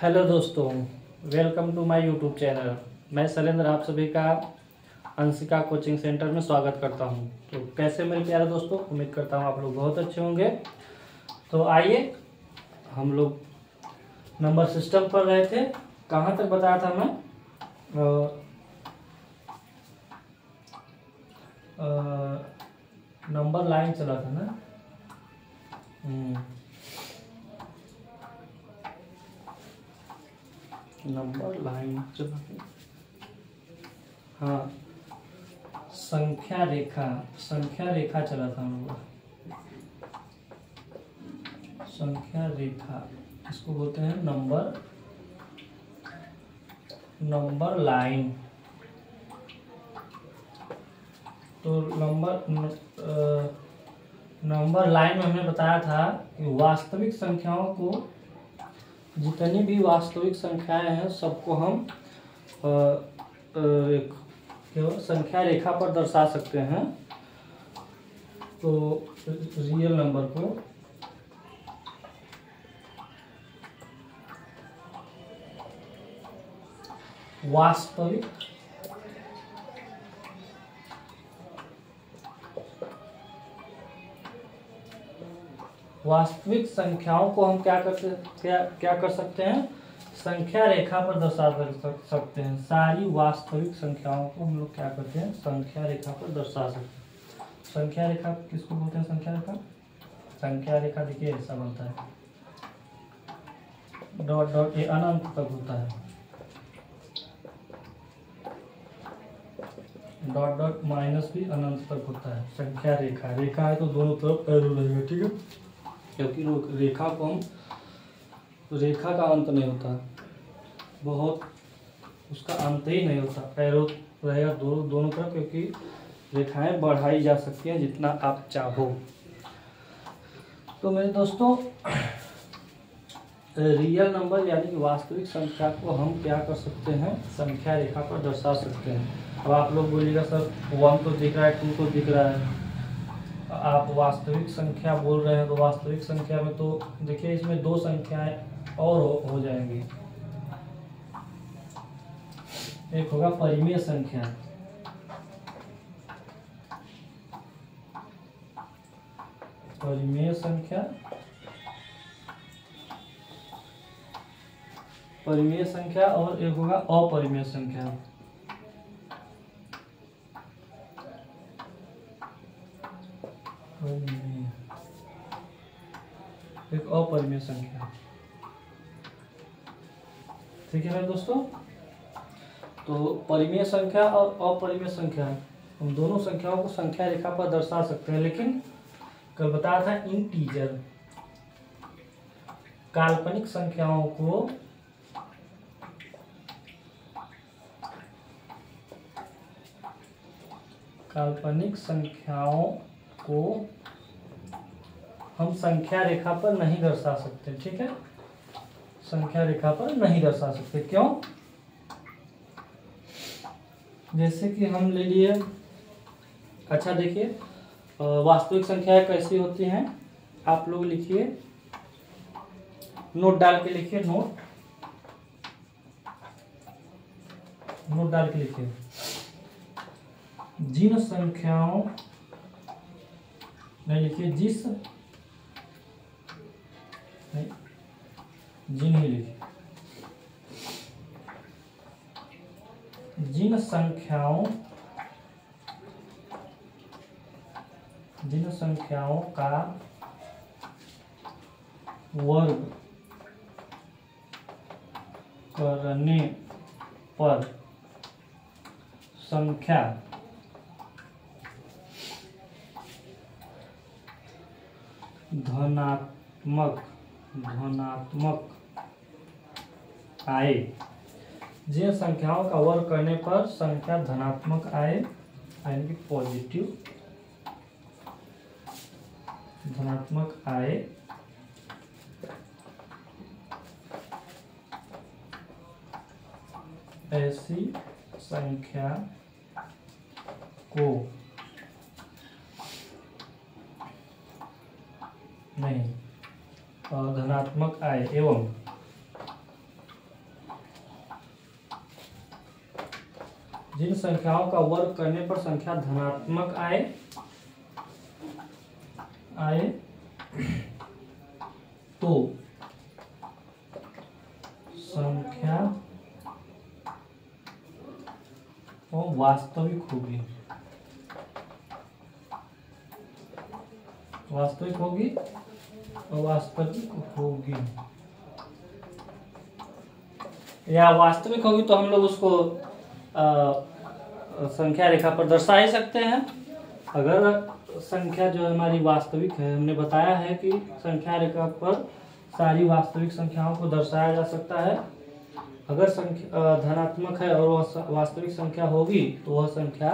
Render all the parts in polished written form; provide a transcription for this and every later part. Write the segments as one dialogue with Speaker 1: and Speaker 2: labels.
Speaker 1: Hello दोस्तों, welcome to my YouTube channel. मैं शैलेंद्र आप सभी का अंशिका कोचिंग सेंटर में स्वागत करता हूं। तो कैसे मेरे प्यारे दोस्तों, उम्मीद करता हूं आप लोग बहुत अच्छे होंगे। तो आइए, हम लोग नंबर सिस्टम पढ़ रहे थे। कहाँ तक बताया था मैं? नंबर लाइन चला था ना। नंबर लाइन चला था। हाँ, संख्या रेखा चला था हम लोग। संख्या रेखा इसको बोलते हैं नंबर लाइन। तो नंबर लाइन में हमने बताया था कि वास्तविक संख्याओं को, जितनी भी वास्तविक संख्याएं हैं सबको हम एक संख्या रेखा पर दर्शा सकते हैं। तो रियल नंबर को वास्तविक संख्याओं को हम क्या कर सकते हैं? संख्या रेखा पर दर्शा सकते हैं। सारी वास्तविक संख्याओं को हम लोग क्या करते हैं? संख्या रेखा पर दर्शा सकते हैं। संख्या रेखा किसको बोलते हैं? संख्या रेखा देखिए ऐसा बनता है, डॉट डॉट, ये अनंत तक होता है, डॉट डॉट माइनस भी अनंत तक होता है। संख्या रेखा है तो दोनों तरफ एरो रहेगा, ठीक है। क्योंकि रेखा का अंत नहीं होता, बहुत उसका अंत ही नहीं होता, एरो रहेगा दोनों तरफ, क्योंकि रेखाएं बढ़ाई जा सकती हैं जितना आप चाहो। तो मेरे दोस्तों, रियल नंबर यानी कि वास्तविक संख्या को हम क्या कर सकते हैं? संख्या रेखा पर दर्शा सकते हैं। अब आप लोग बोलिएगा सर 1 तो दिख रहा है, 2 तो दिख रहा है, आप वास्तविक संख्या बोल रहे हैं, तो वास्तविक संख्या में तो देखिए इसमें 2 संख्याएं और हो जाएंगी। एक होगा परिमेय संख्या, परिमेय संख्या और एक होगा अपरिमेय संख्या। एक अपरिमेय संख्या, ठीक है मेरे दोस्तों। तो परिमेय संख्या और अपरिमेय संख्या, हम दोनों संख्याओं को संख्या रेखा पर दर्शा सकते हैं। लेकिन कल बताया था इंटीजर, काल्पनिक संख्याओं को हम संख्या रेखा पर नहीं दर्शा सकते, ठीक है। संख्या रेखा पर नहीं दर्शा सकते, क्यों? जैसे कि हम ले लिए, अच्छा देखिए, वास्तविक संख्याएं कैसी होती हैं? आप लोग लिखिए, नोट डाल के लिखिए, नोट डाल के लिखिए। जिन संख्याओं, नहीं लिखिए जिन ही लिखिए। जिन संख्याओं का वर्ग करने पर संख्या धनात्मक आए, जिन संख्याओं का वर्ग करने पर संख्या धनात्मक आए, यानी कि पॉजिटिव धनात्मक आए, ऐसी संख्या को नहीं, धनात्मक आए एवं जिन संख्याओं का वर्ग करने पर संख्या धनात्मक आए तो संख्या वास्तविक होगी। वास्तविक होगी। या वास्तविक होगी तो हम लोग उसको संख्या रेखा पर दर्शा ही सकते हैं। अगर संख्या जो हमारी वास्तविक है, हमने बताया है कि संख्या रेखा पर सारी वास्तविक संख्याओं को दर्शाया जा सकता है। अगर संख्या धनात्मक है और वह वास्तविक संख्या होगी तो वह संख्या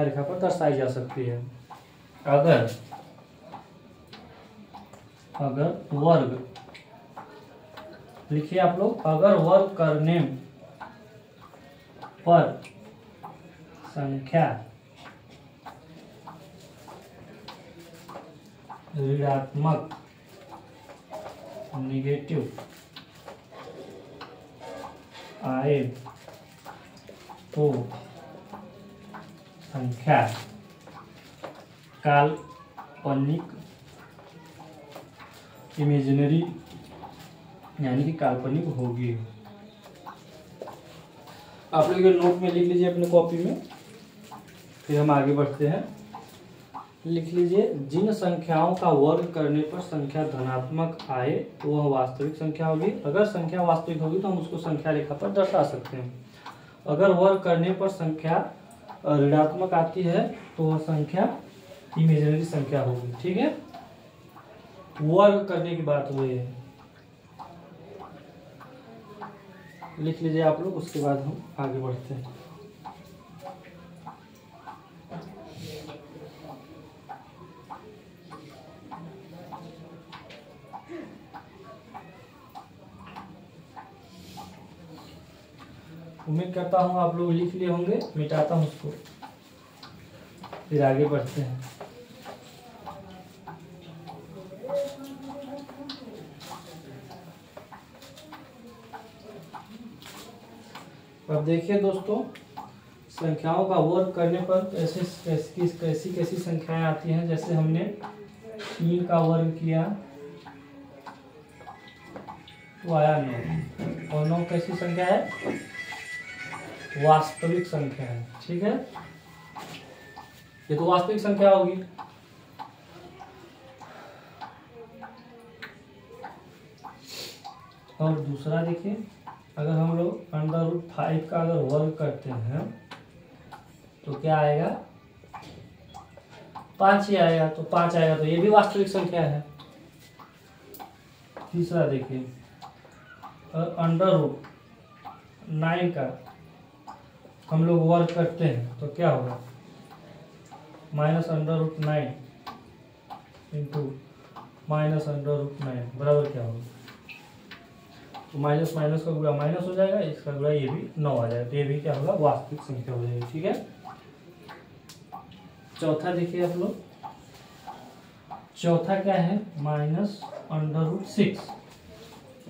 Speaker 1: रेखा पर दर्शाई जा सकती है। अगर वर्ग, लिखिए आप लोग, अगर वर्ग करने पर संख्या ऋणात्मक निगेटिव आए तो संख्या काल्पनिक इमेजिनरी यानी कि काल्पनिक होगी। आप लोग ये नोट में लिख लीजिए अपने कॉपी में, फिर हम आगे बढ़ते हैं। लिख लीजिए, जिन संख्याओं का वर्ग करने पर संख्या धनात्मक आए तो वह वास्तविक संख्या होगी। अगर संख्या वास्तविक होगी तो हम उसको संख्या रेखा पर दर्शा सकते हैं। अगर वर्ग करने पर संख्या ऋणात्मक आती है तो वह संख्या इमेजिनरी संख्या होगी। ठीक है, वर्ग करने की बात हुई है, लिख लीजिए आप लोग, उसके बाद हम आगे बढ़ते हैं। उम्मीद करता हूँ आप लोग लिख लिए होंगे। मिटाता हूँ उसको, फिर आगे बढ़ते हैं। अब देखिए दोस्तों, संख्याओं का वर्ग करने पर कैसी संख्याएं आती हैं। जैसे हमने 3 का वर्ग किया तो आया 9, और 9 कैसी संख्या है? वास्तविक संख्या है। ठीक है, ये तो वास्तविक संख्या होगी। और दूसरा देखिए, अगर हम लोग √5 का अगर वर्ग करते हैं तो क्या आएगा? 5 ही आएगा। तो 5 आएगा तो ये भी वास्तविक संख्या है। तीसरा देखिए, √9 का हम लोग वर्ग करते हैं तो क्या होगा? -√9 इंटू -√9 बराबर क्या होगा? तो माइनस माइनस का गुणा माइनस हो जाएगा, इसका गुणा ये भी 9 आ जाएगा। तो ये भी क्या होगा? वास्तविक संख्या हो जाएगी। ठीक है, चौथा देखिए आप लोग, चौथा क्या है? -√6।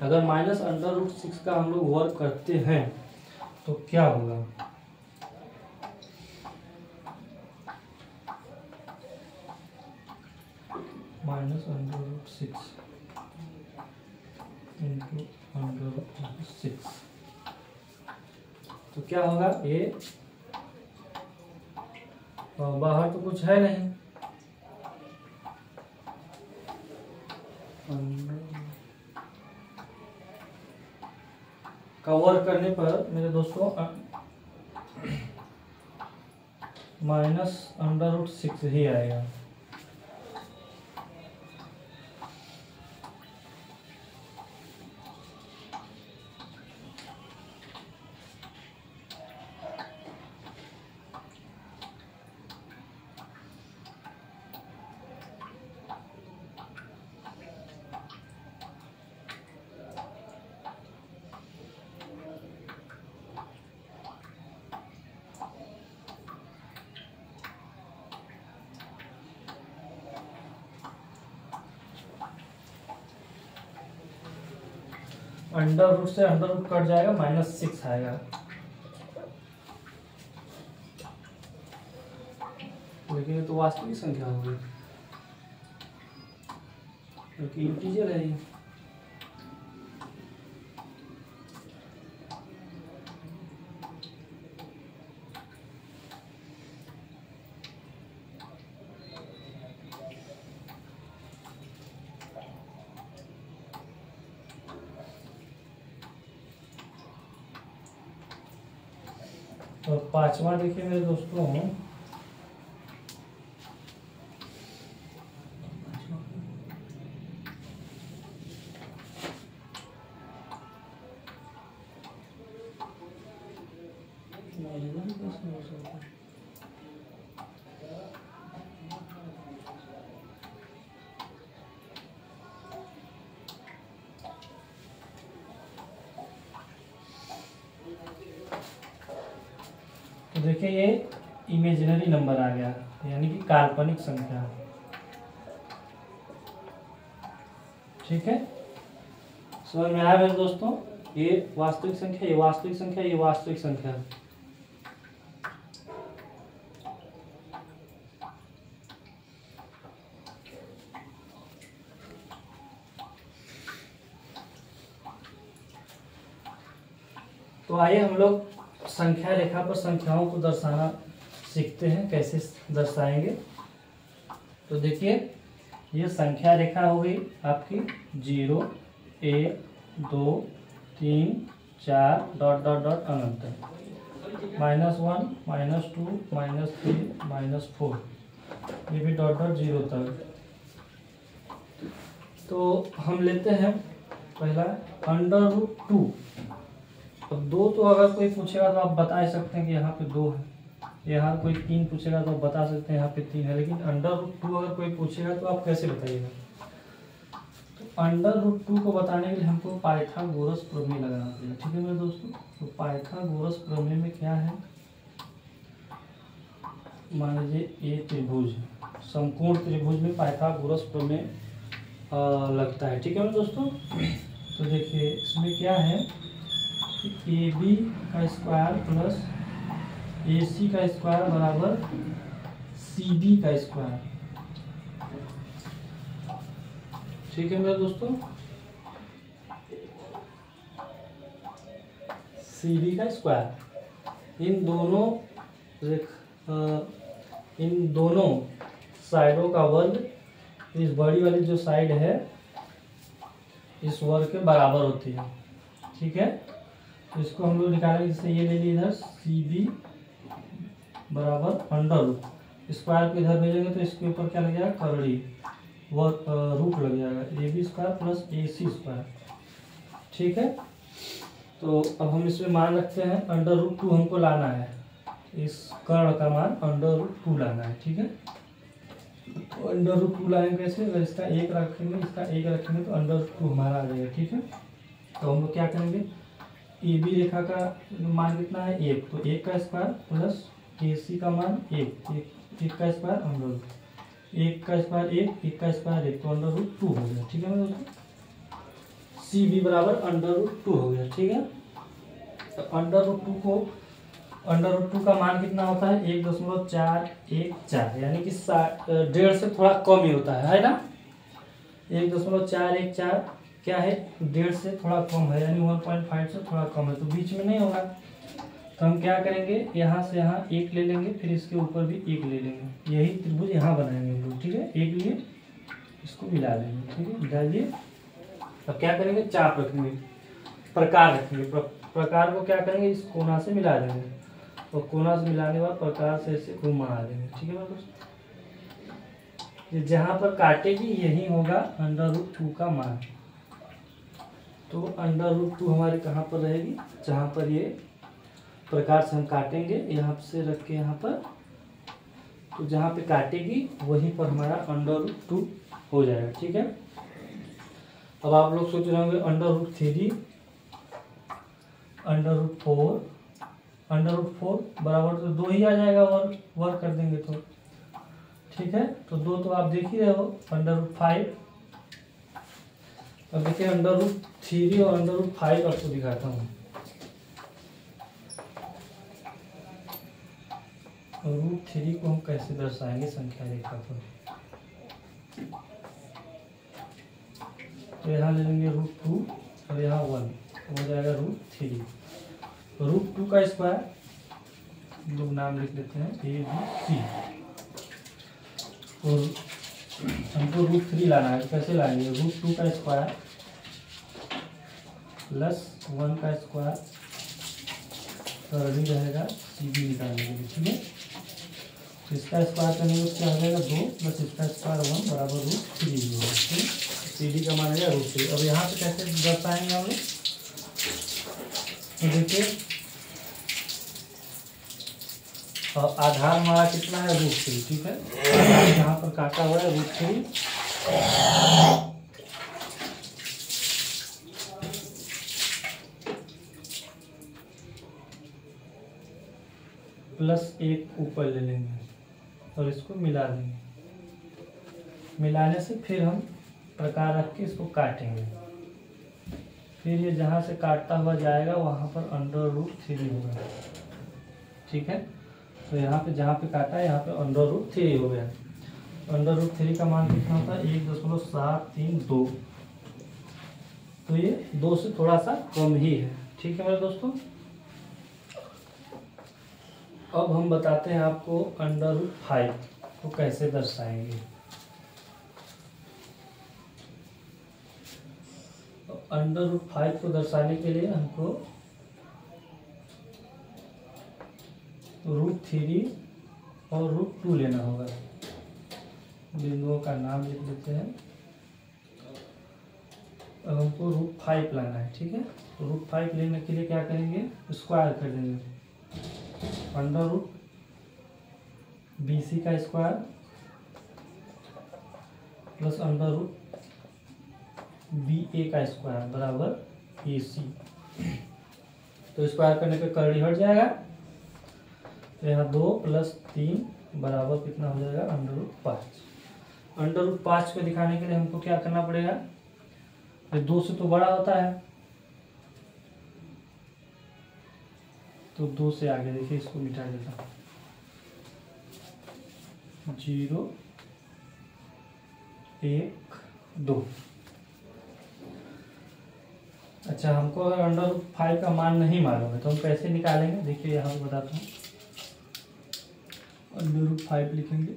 Speaker 1: अगर -√6 का हम लोग वर्ग करते हैं तो क्या होगा? -√6 इंटू √6 तो क्या होगा? ये बाहर तो कुछ है नहीं, का वर्ग करने पर मेरे दोस्तों -√6 ही आएगा। अंडर रूट से अंडर रूट कट जाएगा, -6 आएगा। लेकिन ये तो वास्तविक संख्या हो गई क्योंकि इंटीजर है ये। और पांचवा देखिए मेरे दोस्तों, तो देखिए ये इमेजिनरी नंबर आ गया, यानी कि काल्पनिक संख्या। ठीक है, समझ में आया मेरे दोस्तों? ये वास्तविक संख्या, ये वास्तविक संख्या, ये वास्तविक संख्या। तो आइए हम लोग संख्या रेखा पर संख्याओं को दर्शाना सीखते हैं, कैसे दर्शाएंगे। तो देखिए ये संख्या रेखा हो गई आपकी 0, 1, 2, 3, 4 डॉट डॉट डॉट अनंत, -1, -2, -3, -4, ये भी डॉट डॉट 0 तक। तो हम लेते हैं पहला √2। अब 2 तो अगर कोई पूछेगा तो आप बता ही सकते हैं कि यहाँ पे 2 है, यहाँ कोई 3 पूछेगा तो आप बता सकते हैं यहाँ पे 3 है, लेकिन √2 अगर कोई पूछेगा तो आप कैसे बताइएगा? तो √2 को बताने के लिए हमको पाइथागोरस प्रमेय लगाना पड़ेगा। ठीक है मेरे दोस्तों, तो पाइथागोरस प्रमेय में क्या है, मान लीजिए ये त्रिभुज, समकोण त्रिभुज में पाइथागोरस प्रमेय लगता है। ठीक है मेरे दोस्तों, तो देखिए इसमें क्या है, AB का स्क्वायर प्लस AC का स्क्वायर बराबर CD का स्क्वायर। ठीक है मेरे दोस्तों, CD का स्क्वायर, इन दोनों साइडों का वर्ग इस बड़ी वाली जो साइड है इस वर्ग के बराबर होती है। ठीक है, तो इसको हम लोग निकालेंगे, जैसे ये ले ली इधर CD बराबर √ स्क्वायर को इधर भेजेंगे तो इसके ऊपर क्या लग जाएगा, करड़ी रूट लग जाएगा, AB square plus AC square. ठीक है, तो अब हम इसमें मान रखते हैं √2 हमको लाना है, इस कर्ण का मान √2 लाना है। ठीक है, तो √2 लाएंगे कैसे, अगर इसका 1 रखेंगे, इसका 1 रखेंगे तो √2 हमारा आ जाएगा। ठीक है, तो हम लोग क्या करेंगे, AB रेखा का मान कितना है 1, तो 1 का स्क्वायर प्लस AC का मान 1 का स्क्वायर √1 का स्क्वायर 1 का स्क्वायर 1, तो √2 हो गया। ठीक है मेरे दोस्तों, CB बराबर √2 हो गया। ठीक है, तो √2 का मान कितना होता है, 1.414, यानी कि 1.5 से थोड़ा कम ही होता है ना। 1.414 क्या है, 1.5 से थोड़ा कम है, यानी 1.5 से थोड़ा कम है, तो बीच में नहीं होगा। तो हम क्या करेंगे, यहाँ से यहाँ 1 ले लेंगे, फिर इसके ऊपर भी 1 ले लेंगे, यही त्रिभुज यहाँ बनाएंगे हम लोग। ठीक है, 1 लिए इसको मिला लेंगे। ठीक है, मिला लिए, अब क्या करेंगे, चाप रखेंगे, प्रकार रखेंगे, प्रकार को क्या करेंगे, इस कोना से मिला देंगे, और कोना से मिलाने के बाद प्रकार से ऐसे घुमा देंगे। ठीक है दोस्तों, जहाँ पर काटेगी यही होगा √2 का मान। तो √2 हमारे कहाँ पर रहेगी, जहाँ पर ये प्रकार से हम काटेंगे, यहाँ से रख के यहाँ पर, तो जहाँ पे काटेगी वहीं पर हमारा √2 हो जाएगा। ठीक है, अब आप लोग सोच रहे होंगे √3, √4 बराबर तो 2 ही आ जाएगा, वर्क कर देंगे तो। ठीक है, तो 2 तो आप देख ही रहे हो, √5। अब देखिए √3 और √5 आपको दिखाता हूँ। √3 को हम कैसे दर्शाएंगे संख्या रेखा पर। तो यहाँ ले लेंगे √2 और यहाँ 1 हो जाएगा √3। √2 का स्क्वायर लोग नाम लिख लेते हैं ABC। और हमको √3 लाना है, तो कैसे लाएंगे? √2 का स्क्वायर प्लस 1 का स्क्वायर रेडी रहेगा CD निकालने के लिए, ठीक है। तो इसका स्क्वायर करने में क्या हो जाएगा 2 प्लस इसका स्क्वायर 1 बराबर √3 होगा, ठीक है। CD का मान है √3। अब यहाँ पे कैसे दर्शाएंगे हम लोग? तो देखिए आधार हमारा कितना है √3, ठीक है। यहाँ पर काटा हुआ है √3 प्लस 1 ऊपर ले लेंगे और इसको मिला देंगे। मिलाने से फिर हम प्रकार रख के इसको काटेंगे। फिर ये जहाँ से काटता हुआ जाएगा वहाँ पर √3 होगा, ठीक है। तो यहाँ पे जहाँ पे काटा है यहाँ पे √3 हो गया। √3 का मान कितना होता है? 1.732। तो ये 2 से थोड़ा सा कम ही है, ठीक है मेरे दोस्तों। अब हम बताते हैं आपको √5 को कैसे दर्शाएंगे। √5 को दर्शाने के लिए हमको √3 और √2 लेना होगा। बिंदुओं का नाम लिख लेते हैं। अब हमको √5 लाना है, ठीक है। √5 लेने के लिए क्या करेंगे? स्क्वायर कर देंगे। √BC का स्क्वायर प्लस √BA का स्क्वायर बराबर AC। तो स्क्वायर करने पे करड़ी हट जाएगा। तो यहाँ 2 प्लस 3 बराबर कितना हो जाएगा? √5। √5 को दिखाने के लिए हमको क्या करना पड़ेगा? 2 से तो बड़ा होता है, तो 2 से आगे देखिए, इसको मिटा देता हूँ। 0 1 2। अच्छा, हमको अगर √5 का मान नहीं मालूम है तो हम कैसे निकालेंगे? देखिए यहाँ पे बताता हूँ। √5 लिखेंगे,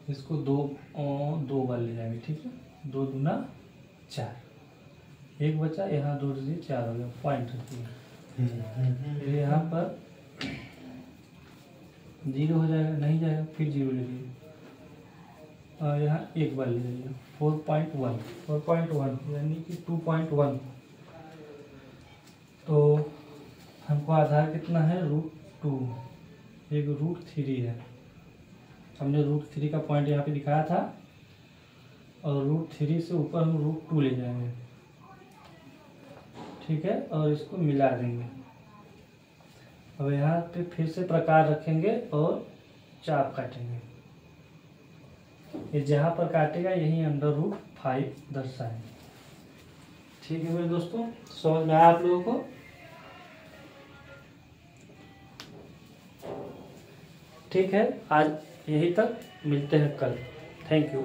Speaker 1: इसको 2 बार ले जाएंगे, ठीक है। 2 दूना 4, 1 बचा, यहाँ 2 से 4 हो गया, पॉइंट रखिए। फिर यहाँ पर 0 हो जाएगा, नहीं जाएगा, फिर 0 ले लीजिए और यहाँ 1 बार ले लीजिए। 4.1 यानी कि 2.1। तो हमको आधार कितना है? √2। एक √3 है। हमने √3 का पॉइंट यहाँ पे दिखाया था और √3 से ऊपर हम √2 ले जाएंगे, ठीक है, और इसको मिला देंगे। अब यहाँ पे फिर से प्रकार रखेंगे और चाप काटेंगे। ये जहाँ पर काटेगा यही √5 दर्शाएंगे, ठीक है मेरे दोस्तों। समझ में आया आप लोगों को? ठीक है, आज यही तक, मिलते हैं कल। Thank you.